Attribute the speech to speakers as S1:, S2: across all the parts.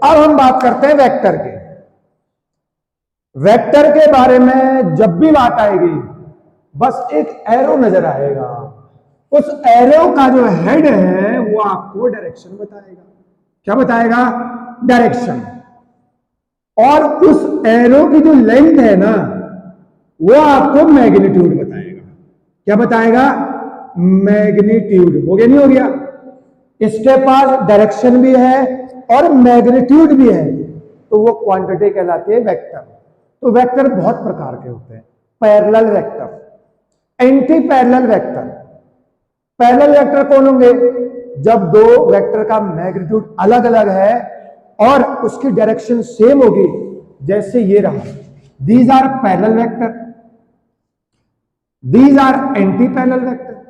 S1: अब हम बात करते हैं वेक्टर के। वेक्टर के बारे में जब भी बात आएगी बस एक एरो नजर आएगा, उस एरो का जो हेड है वो आपको डायरेक्शन बताएगा। क्या बताएगा? डायरेक्शन। और उस एरो की जो लेंथ है ना वो आपको मैग्नीट्यूड बताएगा। क्या बताएगा? मैग्नीट्यूड। हो गया? नहीं हो गया? इसके पास डायरेक्शन भी है और मैग्नीट्यूड भी है, तो वो क्वांटिटी कहलाती है वेक्टर। तो वेक्टर बहुत प्रकार के होते हैं। Parallel vector, anti parallel vector. Parallel vector कौन होंगे? जब दो वेक्टर का मैग्नीट्यूड अलग अलग है और उसकी डायरेक्शन सेम होगी। जैसे ये रहा, these are parallel vector, these are anti parallel vector.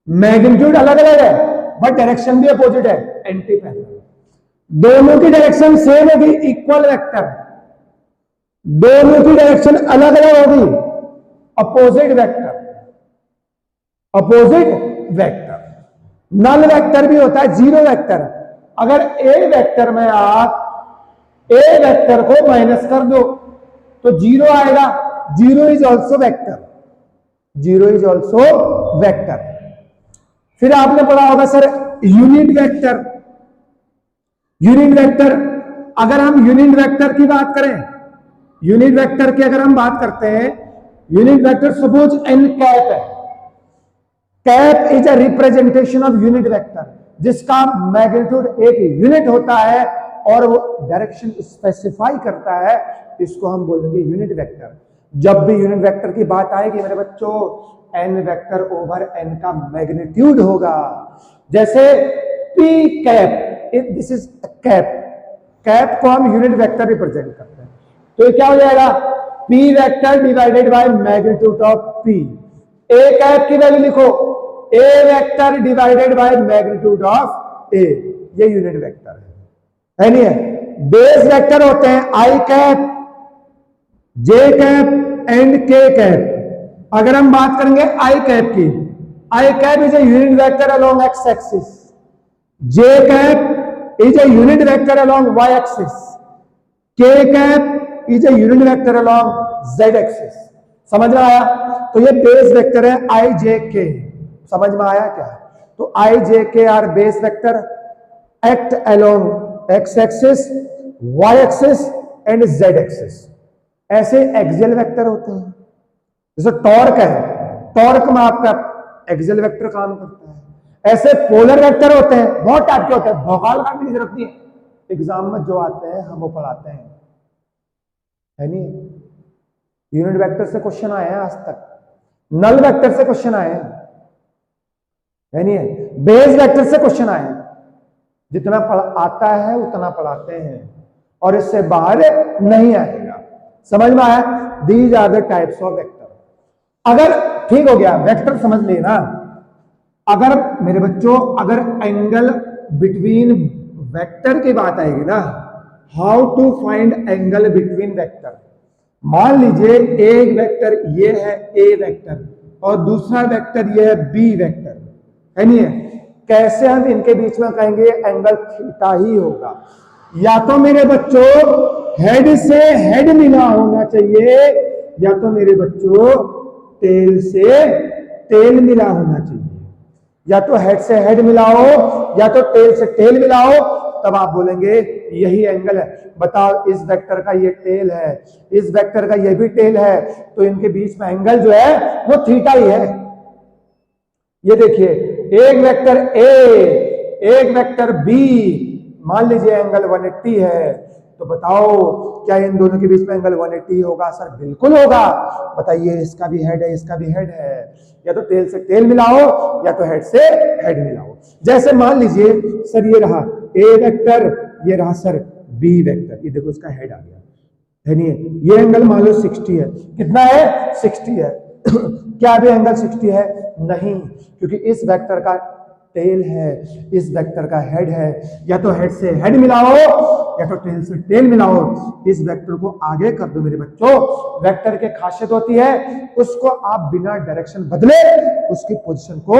S1: Magnitude अलग अलग है बट डायरेक्शन भी अपोजिट है, एंटी पैरेलल। दोनों की डायरेक्शन सेम होगी, इक्वल वेक्टर। दोनों की डायरेक्शन अलग अलग होगी, opposite vector. Opposite vector. Null vector भी होता है, जीरो वेक्टर। अगर ए वेक्टर में आप ए वेक्टर को माइनस कर दो तो जीरो आएगा। Zero is also vector, zero is also vector. फिर आपने पढ़ा होगा sir unit vector. Unit vector, अगर हम यूनिट वेक्टर की बात करें, यूनिट वेक्टर की अगर हम बात करते हैं, unit vector suppose n cap है। Cap is a representation of unit vector, जिसका मैग्नीट्यूड एक यूनिट होता है और वो डायरेक्शन स्पेसिफाई करता है, इसको हम बोलेंगे यूनिट वेक्टर। जब भी यूनिट वेक्टर की बात आएगी मेरे बच्चों, एन वेक्टर ओवर एन का मैग्नीट्यूड होगा। जैसे P cap, this is cap. Cap को हम यूनिट वेक्टर रिप्रेजेंट करते हैं, तो ये क्या हो जाएगा? P vector divided by magnitude of p. A cap की वैल्यू लिखो, a vector divided by magnitude of a. ये यूनिट वेक्टर है नहीं है? बेस वेक्टर होते हैं i cap, j cap and k cap. अगर हम बात करेंगे आई कैप की, i cap is a unit vector along x axis, j cap is a unit vector along y axis, k cap is a unit vector along z axis. समझ में आया? तो ये बेस वेक्टर है आई J के। समझ में आया क्या? तो I J K are base vector act along x axis, Y axis and Z axis. ऐसे एक्सियल वेक्टर होते हैं। जैसे टॉर्क है, टॉर्क में आपका एक्सियल वेक्टर काम करता है। ऐसे पोलर वेक्टर होते हैं, बहुत टाइप के होते हैं, भौकाल काटने की जरूरत नहीं है, एग्जाम में जो आते हैं हम वो पढ़ाते हैं, है नहीं? यूनिट वेक्टर से क्वेश्चन आए हैं आज तक, नल वेक्टर से क्वेश्चन आए हैं, है नहीं है? बेस वेक्टर से क्वेश्चन आए हैं। जितना आता है उतना पढ़ाते हैं और इससे बाहर नहीं आएगा। समझ में आया? These are the types of vector. अगर ठीक हो गया, वेक्टर समझ लेना। अगर मेरे बच्चों, अगर एंगल बिटवीन वेक्टर की बात आएगी ना, how to find angle between vector. मान लीजिए एक वेक्टर ये है ए वेक्टर और दूसरा वेक्टर ये है बी वेक्टर, है नहीं है? कैसे हम इनके बीच में कहेंगे एंगल थीटा ही होगा। या तो मेरे बच्चों हेड से हेड मिला होना चाहिए, या तो मेरे बच्चों टेल से टेल मिला होना चाहिए। या तो हेड से हेड मिलाओ या तो टेल से टेल मिलाओ, तब आप बोलेंगे यही एंगल है। बताओ, इस वेक्टर का ये टेल है, इस वेक्टर का ये भी टेल है, तो इनके बीच में एंगल जो है वो थीटा ही है। ये देखिए, एक वेक्टर ए, एक वेक्टर बी, मान लीजिए एंगल 180 है, तो बताओ क्या इन दोनों के बीच में एंगल 180 होगा? सर बिल्कुल होगा। बताइए, इसका भी हेड है, इसका भी हेड है। या तो टेल से टेल मिलाओ या तो हेड से हेड मिलाओ। जैसे मान लीजिए सर ये रहा ए वेक्टर, ये रहा सर बी वेक्टर, ये देखो इसका हेड आ गया, है नहीं है? ये एंगल मान लो 60 है। कितना है? 60 है। क्या भी एंगल 60 है? नहीं, क्योंकि इस वेक्टर का टेल है, इस वेक्टर का हेड है। या तो हेड से हेड मिलाओ या तो टेल से टेल मिलाओ, इस वेक्टर को आगे कर दो मेरे बच्चों। वेक्टर की खासियत होती है उसको आप बिना डायरेक्शन बदले उसकी पोजीशन को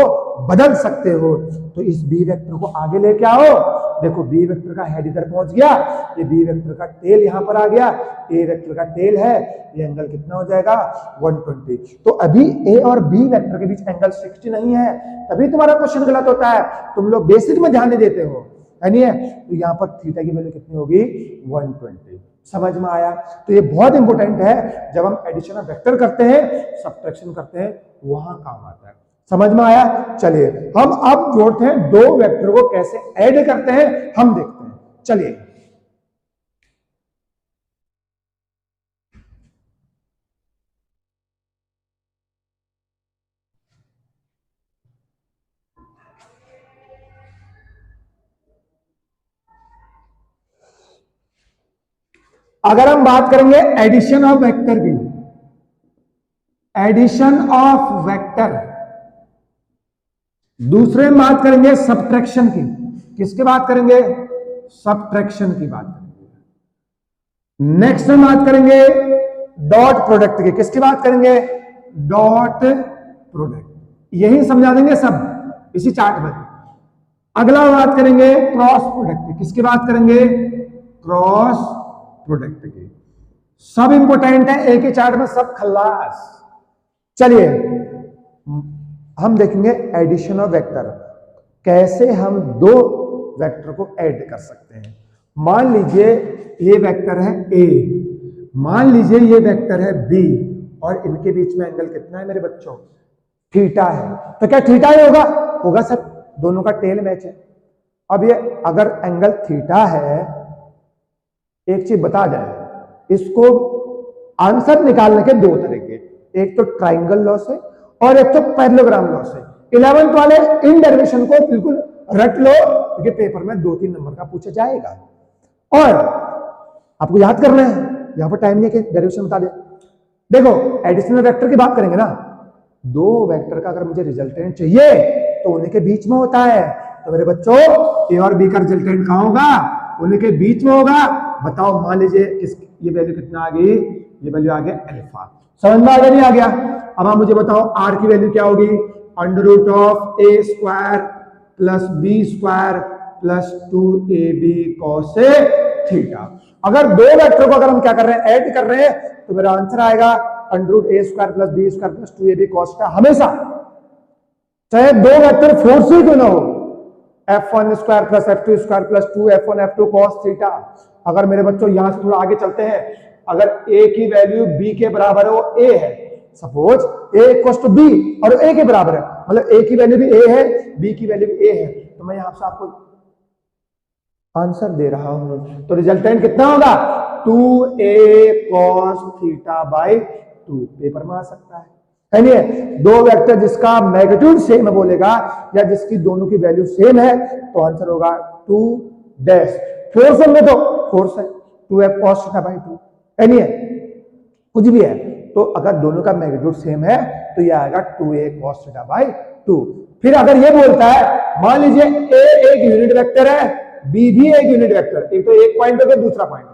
S1: बदल सकते हो। तो इस बी वेक्टर को आगे लेके आओ, देखो बी वेक्टर का हेड इधर पहुंच गया, ये बी वेक्टर का टेल यहां पर आ गया, ए वेक्टर का टेल है, ये एंगल कितना हो जाएगा 120। तो अभी ए और बी वेक्टर के बीच एंगल 60 नहीं है, तभी तुम्हारा क्वेश्चन गलत होता है, तुम लोग बेसिक में ध्यान नहीं देते हो, है नहीं है। तो यहां पर थीटा की वैल्यू कितनी होगी 120। समझ में आया। तो ये बहुत इंपॉर्टेंट है, जब हम एडिशन ऑफ वेक्टर करते हैं, सब्ट्रैक्शन करते हैं, वहां काम आता है। समझ में आया। चलिए हम अब जोड़ते हैं दो वेक्टर को, कैसे ऐड करते हैं हम देखते हैं। चलिए अगर हम बात करेंगे एडिशन ऑफ वेक्टर की, एडिशन ऑफ वेक्टर, दूसरे में बात करेंगे सब्ट्रैक्शन की। किसकी बात करेंगे? सब्ट्रैक्शन की बात करेंगे। नेक्स्ट में बात करेंगे डॉट प्रोडक्ट की। किसकी बात करेंगे? Dot product. यही समझा देंगे सब इसी चार्ट में। अगला बात करेंगे क्रॉस प्रोडक्ट की। किसकी बात करेंगे? क्रॉस प्रोडक्ट की। सब इंपोर्टेंट है, एक ही चार्ट में सब खल्लास। चलिए हम देखेंगे एडिशन ऑफ वेक्टर, कैसे हम दो वेक्टर को ऐड कर सकते हैं। मान लीजिए ये वेक्टर है ए, मान लीजिए ये वेक्टर है बी, और इनके बीच में एंगल कितना है मेरे बच्चों? थीटा है। तो क्या थीटा ही होगा? होगा सर, दोनों का टेल मैच है। अब ये अगर एंगल थीटा है, एक चीज बता जाए, इसको आंसर निकालने के दो तरीके, एक तो ट्राइंगल लॉ से और एक तो पैरेललोग्राम लॉ से। 11th वाले इन डेरिवेशन को बिल्कुल रट लो, क्योंकि पेपर में 2-3 नंबर का पूछा जाएगा और आपको याद करना है। यहां पर टाइम नहीं कि डेरिवेशन बता दे। देखो एडिशनल वेक्टर की बात करेंगे ना, दो वेक्टर का अगर मुझे रिजल्टेंट चाहिए तो उन्हीं के बीच में होता है। तो मेरे बच्चों ए और बी का रिजल्टेंट कहां होगा? उन्हीं के बीच में होगा। बताओ, मान लीजिए ये वैल्यू कितना आ गई? ये वैल्यू आ गया अल्फा। समझ में आ गया नहीं आ गया? अब आप मुझे बताओ आर की वैल्यू क्या होगी? Under root of A square plus B square plus 2ab cos theta. अगर दो वेक्टर को अगर हम क्या कर रहे हैं? ऐड कर रहे हैं, तो मेरा आंसर आएगा अंडर रूट ए square plus B square plus 2ab cos theta. हमेशा चाहे दो वेक्टर फोर्स ही क्यों ना हो, f1 square plus f2 square plus 2f1 f2 cos theta. अगर मेरे बच्चों यहां से थोड़ा आगे चलते हैं, अगर a की वैल्यू b के बराबर है, वो a है, suppose a equals to b और a के बराबर है, मतलब a की वैल्यू भी a है, b की वैल्यू भी a है, तो मैं यहां से आपको आंसर दे रहा हूं। तो रिजल्टेंट कितना होगा? 2a cos theta by 2। Paper में आ सकता है नहीं है? दो वेक्टर जिसका मैग्नीट्यूड सेम है बोलेगा, या जिसकी दोनों की वैल्यू सेम है, तो आंसर होगा 2 डैश। फोर्स में तो फोर्स है 2f cos थीटा बाई 2, है नहीं है? कुछ भी है, तो अगर दोनों का मैग्नीट्यूड सेम है तो ये आएगा 2a cos थीटा बाई 2। फिर अगर ये बोलता है, मान लीजिए a एक यूनिट वेक्टर है, b भी एक यूनिट वेक्टर, एक तो एक पॉइंट हो गया, दूसरा पॉइंट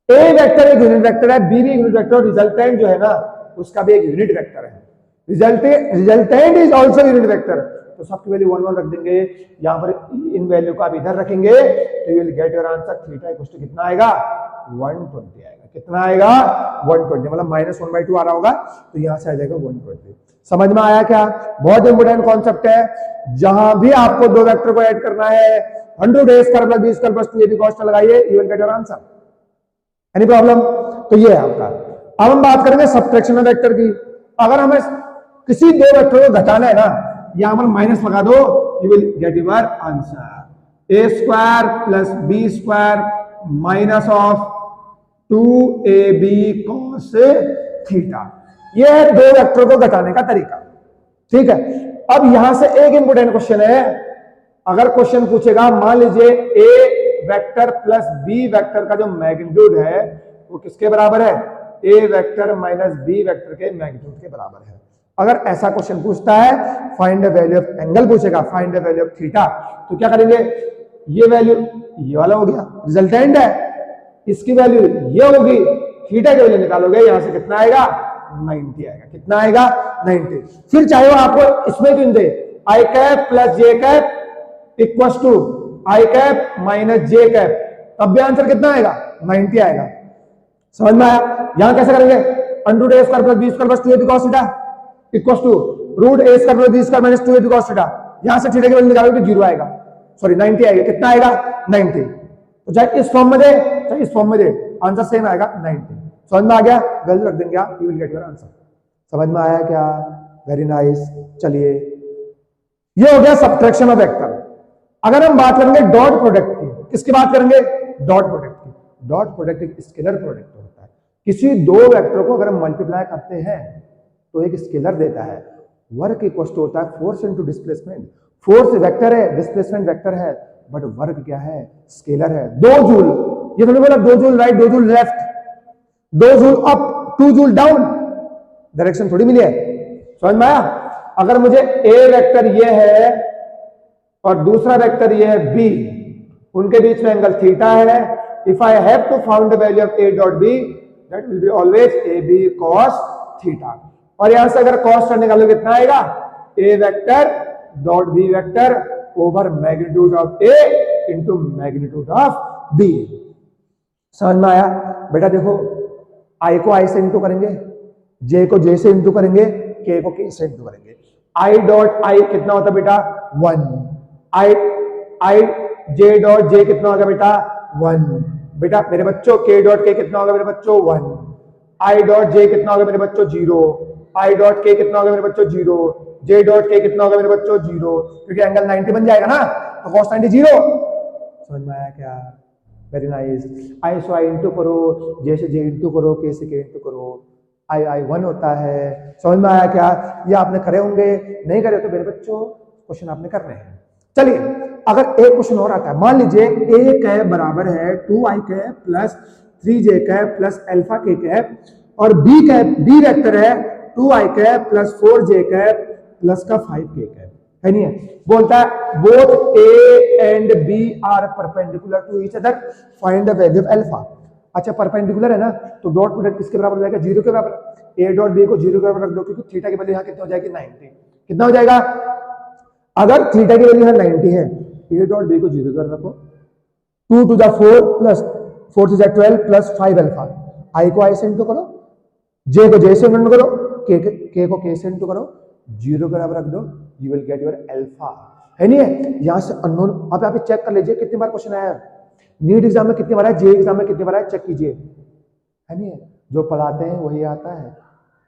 S1: a वेक्टर एक यूनिट वेक्टर है, b भी एक यूनिट वेक्टर, रिजल्टेंट जो है ना उसका भी एक यूनिट वेक्टर है, resultant is also unit vector. तो सबकी वैल्यू 1 1 रख देंगे, यहां पर इन वैल्यू को आप इधर रखेंगे, तो you will get your answer theta equals to कितना आएगा? 120 आएगा। कितना आएगा? 120, मतलब -1/2 आ रहा होगा, तो यहां से आ जाएगा 120। समझ में आया क्या? बहुत इंपोर्टेंट कॉन्सेप्ट है। जहां भी आपको दो वेक्टर को ऐड करना है, 100 a square plus b square plus 2ab cos लगाइए, you will get your answer. Any problem? तो ये है आपका। अब हम बात करेंगे सब्ट्रैक्शन ऑफ वेक्टर की। अगर हमें किसी दो वेक्टर को घटाना है ना, यहां पर माइनस लगा दो, you will get your answer. A square plus B square minus of 2ab cos theta. ये है दो वेक्टर को घटाने का तरीका। ठीक है, अब यहां से एक इंपोर्टेंट क्वेश्चन है। अगर क्वेश्चन पूछेगा, मान लीजिए a vector plus b vector का जो मैग्नीट्यूड है वो किसके बराबर है? A vector minus b vector के मैग्नीट्यूड के बराबर है। अगर ऐसा क्वेश्चन पूछता है, find the value of angle पूछेगा, find the value of theta, तो क्या करेंगे? ये वैल्यू ये वाला हो गया, रिजल्टेंट है, इसकी वैल्यू ये होगी, थीटा की वैल्यू निकालोगे यहां से कितना आएगा 90 आएगा। कितना आएगा 90। फिर चाहे वो आपको इसमें क्यों दे, i cap plus j cap equal to i cap minus j cap, तब भी आंसर कितना आएगा 90 आएगा। समझ में आया? यहां कैसे करेंगे, under A square plus B square plus 2ab cos theta equal to root A square plus B square minus 2ab cos theta, यहां से थीटा की वैल्यू निकालोगे तो 0 आएगा, सॉरी 90 आएगा। कितना आएगा 90। तो चाहे इस फॉर्म में दे चाहे इस फॉर्म में दे, आंसर सेम आएगा 90। समझ में आ गया? वैल्यू रख देंगे आप, you will get your answer. समझ में आया क्या? Very nice. चलिए ये हो गया सबट्रैक्शन ऑफ वेक्टर। अगर हम बात करेंगे डॉट प्रोडक्ट की, किसकी बात करेंगे, डॉट प्रोडक्ट की। डॉट प्रोडक्ट एक स्केलर प्रोडक्ट होता है। किसी दो वेक्टर को अगर हम मल्टीप्लाई करते हैं तो एक स्केलर देता है। वर्क इक्वल टू होता है force into displacement. Force vector है, डिस्प्लेसमेंट वेक्टर है, बट वर्क क्या है, स्केलर है। 2 जूल, ये थोड़ी बोला 2 joule right 2 joule left, 2 joule up 2 joule down, direction थोड़ी मिली है। समझ में आया? अगर मुझे ए वेक्टर ये है और दूसरा वेक्टर ये है बी, उनके बीच में एंगल थीटा है। If I have to found the value of a dot b, that will be always a b cos theta. और यहां से अगर कॉस निकालोगे कितना आएगा, a vector dot b vector over magnitude of a into magnitude of b. समझ में आया? बेटा देखो, आई को आई से इंटू करेंगे, जे को जे से इंटू करेंगे, के को के से इंटू करेंगे। आई डॉट आई कितना होता है बेटा 1, आई जे डॉट जे कितना होगा बेटा 1। बेटा मेरे बच्चों के डॉट के कितना होगा मेरे बच्चों 1, आई डॉट जे कितना होगा मेरे बच्चों 0, आई डॉट के कितना होगा मेरे बच्चों 0, जे डॉट के कितना होगा मेरे बच्चों 0, क्योंकि एंगल 90 बन जाएगा ना, तो cos 90 0। समझ में आया क्या? Very nice. आई से आई इंटू करो, जे से जे इंटू करो, के से के इंटू करो, आई आई 1 होता है। समझ में आया क्या? ये आपने करे होंगे, नहीं करे तो मेरे बच्चों क्वेश्चन आपने करने हैं। चलिए अगर एक क्वेश्चन और आता है, मान लीजिए ए कैप बराबर है 2i cap plus 3j cap plus alpha के कैप, और बी कैप बी वेक्टर है 2i cap plus 4j cap plus का 5k कैप है। नहीं है, बोलता है both A and B are perpendicular to each other, find the value of alpha. अच्छा परपेंडिकुलर है ना, तो डॉट प्रोडक्ट किसके बराबर हो जाएगा, 0 के बराबर। ए डॉट बी को 0 के बराबर रख दो, क्योंकि थीटा की वैल्यू यहाँ कितना हो जाएगी 90। कितना हो जाएगा, अगर थीटा की वैल्यू यहाँ 90 है, ए डॉट बी को 0 कर रखो, 2 to the 4 plus 4 to the 12 plus 5 alpha. I को आई से इंटू करो, जे को जे से इंटू करो, के को के से इंटू करो, 0 के बराबर रख दो, you will get your alpha. है नहीं है? यहां से अननोन, अब आप चेक कर लीजिए कितनी बार क्वेश्चन आया है, नीट एग्जाम में कितनी बार आया, जे एग्जाम में कितनी बार आया, चेक कीजिए। है नहीं है? जो पढ़ाते हैं वही आता है,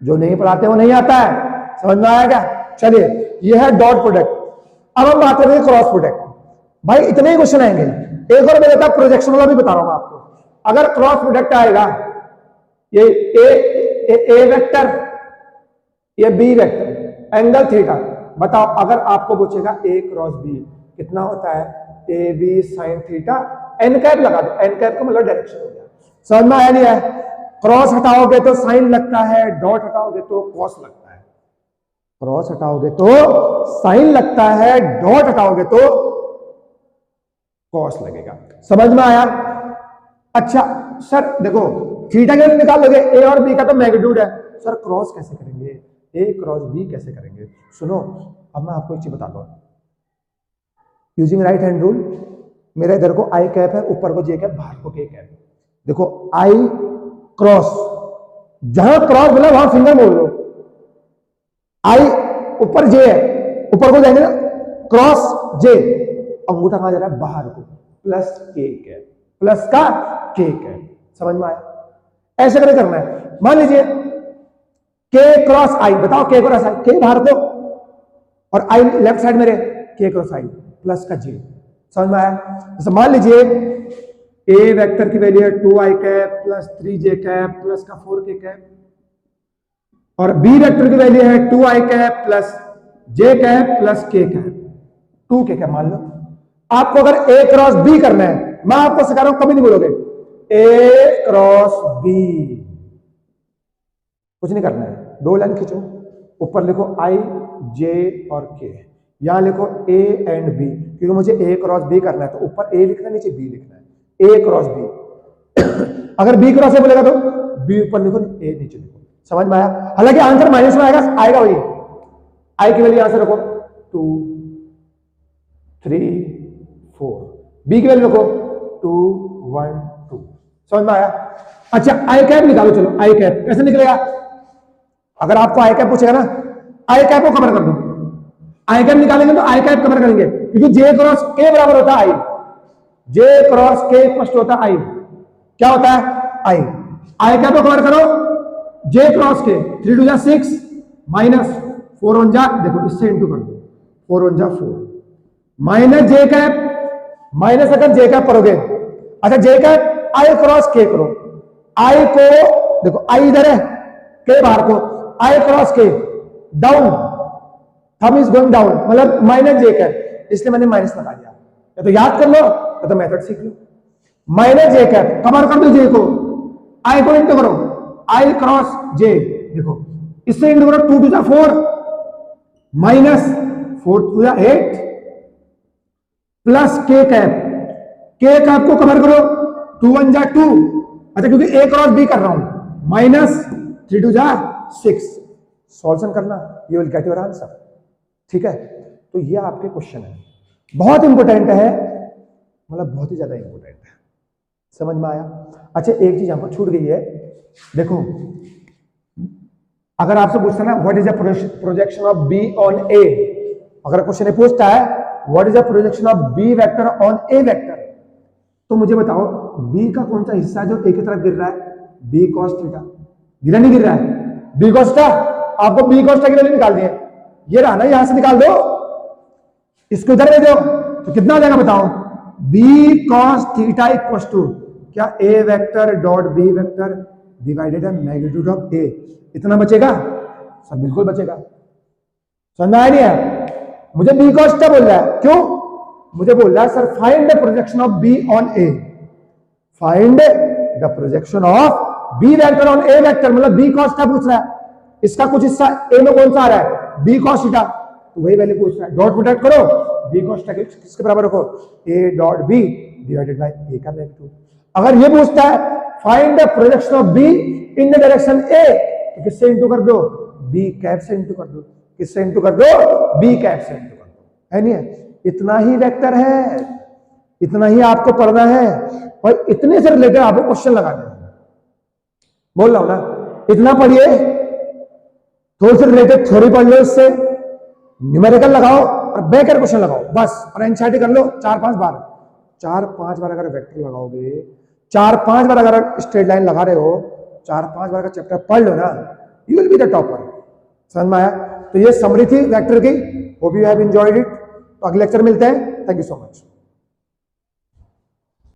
S1: जो नहीं पढ़ाते हैं वो नहीं आता है। समझ में आया क्या? चलिए ये है डॉट प्रोडक्ट। अब हम बात करेंगे क्रॉस प्रोडक्ट। भाई इतने ही क्वेश्चन आएंगे, एक और मैं देता प्रोजेक्शन वाला भी बता रहा हूं आपको। अगर क्रॉस प्रोडक्ट आएगा, ये ए वेक्टर, ये बी वेक्टर, एंगल थीटा, बताओ अगर आपको पूछेगा ए क्रॉस बी कितना होता है, A B sine theta, N cap लगा दो, एन कैप का मतलब डायरेक्शन हो गया। समझ में आया नहीं है? क्रॉस हटाओगे तो साइन लगता है, डॉट हटाओगे तो कॉस लगता है, क्रॉस हटाओगे तो साइन लगता है, डॉट हटाओगे तो कॉस लगेगा। समझ में आया? अच्छा सर देखो थीटा के निकाल लोगे, ए और बी का तो मैग्नीट्यूड है, सर क्रॉस कैसे करेंगे, ए क्रॉस बी कैसे करेंगे? सुनो अब मैं आपको एक चीज बताता हूं, यूजिंग राइट हैंड रूल। मेरा इधर को आई कैप है, ऊपर को जे कैप, बाहर को के कैप। देखो आई क्रॉस, जहां क्रॉस बोला वहां फिंगर मोड़ लो, आई ऊपर जे है, ऊपर को जाएंगे ना, क्रॉस जे, अंगूठा कहां जा रहा है, बाहर को, प्लस के कैप, प्लस का के कैप। समझ में आया? ऐसे करके करना है। मान लीजिए के क्रॉस आई, बताओ के क्रॉस आई, के बाहर को और आई लेफ्ट साइड मेरे, के क्रॉस आई प्लस का जे। समझ में आया? जैसे मान लीजिए ए वेक्टर की वैल्यू है 2i cap plus 3j cap plus का 4k कैप, और बी वेक्टर की वैल्यू है 2i cap plus j cap plus k cap, 2k cap मान लो। आपको अगर a क्रॉस b करना है, मैं आपको सिखा रहा हूं, कभी नहीं बोलोगे a क्रॉस b, कुछ नहीं करना है, 2 लाइन खींचो, ऊपर लिखो i j और k, यहां लिखो ए एंड बी, क्योंकि मुझे ए क्रॉस बी करना है, तो ऊपर ए लिखना है नीचे बी लिखना है, ए क्रॉस बी। अगर बी क्रॉस ए बोलेगा तो बी ऊपर लिखो, ए नीचे लिखो। समझ में आया? हालांकि आंसर माइनस में आएगा वही। आई की वैल्यू यहां से रखो 2 3 4, बी की वैल्यू रखो 2 1 2। समझ में आया? अच्छा आई कैप निकालो, चलो आई कैप कैसे निकलेगा? अगर आपको आई कैप पूछेगा ना, आई कैप को कवर कर दो। आई कैप निकालेंगे तो आई कैप कवर करेंगे, क्योंकि जे क्रॉस के बराबर होता है आई, जे क्रॉस के फर्स्ट होता है आई, क्या होता है आई। आई कैप को कवर करो, जे क्रॉस के 3 2 जा 6 माइनस 4 1 जा, देखो इससे इंटू कर दो, 4 1 जा 4 माइनस जे कैप, माइनस अगर जे कैप करोगे, अच्छा जे कैप आई क्रॉस के करो, आई को देखो आई इधर है, के बाहर को, आई क्रॉस के down, thumb is going down, मतलब माइनस जे कैप, इसलिए मैंने माइनस लगा दिया। या तो याद कर लो या तो मेथड सीख लो। माइनस जे कैप कवर कर दो, जे को आई को इंटू करो, आई क्रॉस जे, देखो इससे इंटू करो, 2 2 जा 4 माइनस 4 2 जा 8 प्लस के कैप को कवर करो, 2 1 जा 2, अच्छा क्योंकि ए क्रॉस बी कर रहा हूं, माइनस 3 2 जा 6। सॉल्यूशन करना, ये विल गेट योर आंसर। ठीक है, तो ये आपके क्वेश्चन है, बहुत इंपॉर्टेंट है, मतलब बहुत ही ज्यादा इंपॉर्टेंट है। समझ में आया? अच्छा एक चीज हमको छूट गई है, देखो अगर आपसे पूछता ना what is the projection of B on a, अगर क्वेश्चन ये पूछता है what is the projection of B vector on A vector, तो मुझे बताओ बी का कौन सा हिस्सा जो ए की तरफ गिर रहा है? बी कॉस थीटा, गिरा नहीं गिर रहा है? बी कॉस थीटा, आपको बी कॉस थीटा की वैल्यू निकाल दी है, ये रहा ना, यहां से निकाल दो, इसको इधर दे दो, तो कितना आ जाएगा बताओ? B cos theta equal to क्या, a vector dot b vector divided by magnitude of a, इतना बचेगा? सब बिल्कुल बचेगा। समझ आया नहीं है? मुझे बी कॉस थीटा बोल रहा है, क्यों? मुझे बोल रहा है sir find the projection of B on A, find the projection of B vector on A vector, मतलब बी कॉस थीटा पूछ रहा है, इसका कुछ हिस्सा ए में कौन सा आ रहा है? बी कॉस थीटा, तो वही वैल्यू पूछ रहा है, डॉट प्रोडक्ट करो, बी कॉस थीटा किसके बराबर रखो? A dot b divided by a का मैग्नीट्यूड। अगर ये पूछता है find the projection of b in the direction a, तो किससे इंटू कर दो? बी कैप से इंटू कर दो, किससे इंटू कर दो? बी कैप से इंटू कर दो, है नहीं है? इतना ही वेक्टर है, इतना ही आपको पढ़ना है, और इतने से रिलेटेड आपको क्वेश्चन लगाने हैं। बोल रहा हूं ना, इतना पढ़िए, थोड़ी सी रिलेटेड थ्योरी पढ़ लो, इससे न्यूमेरिकल लगाओ और बैकर क्वेश्चन लगाओ बस, और एनसीईआरटी कर लो 4-5 बार। 4-5 बार अगर वेक्टर लगाओगे, 4-5 बार अगर स्ट्रेट लाइन लगा रहे हो, 4-5 बार का चैप्टर पढ़ लो ना, you will be the topper. समझ में आया? तो ये समरी थी वेक्टर की, hope you have enjoyed it. तो अगले लेक्चर मिलते हैं, थैंक यू सो मच।